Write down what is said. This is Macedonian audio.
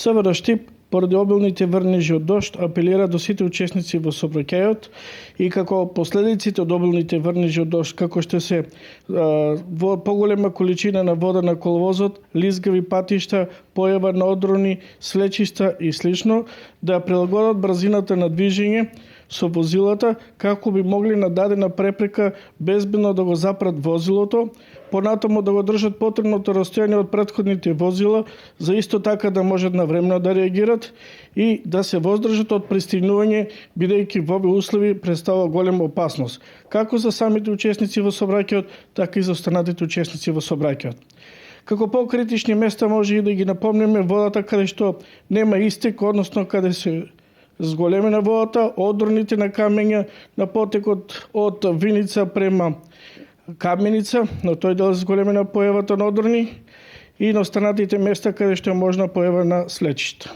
СВР Штип, поради обилните врнежи од дожд, апелира до сите учесници во сообраќајот и како последиците од обилните врнежи од дожд, како што се во поголема количина на вода на коловозот, лизгави патишта, појава на одрони, слечишта и слично, да прилагодат брзината на движење со возилата, како би могли на дадена препрека безбедно да го запрат возилото, понатаму да го држат потребното растојание од претходните возила, за исто така да можат навремено да реагират и да се воздржат од пристигнување, бидејќи во овие услови представува голема опасност, како за самите учесници во сообраќајот, така и за останатите учесници во сообраќајот. Како покритични места може и да ги напомнеме водата каде што нема истек, односно каде се зголемена водата, одроните на камења на потекот од Виница према Каменица, но тој дел зголемена појавата на одрони и на останатите места каде што е можна појава на слечишта.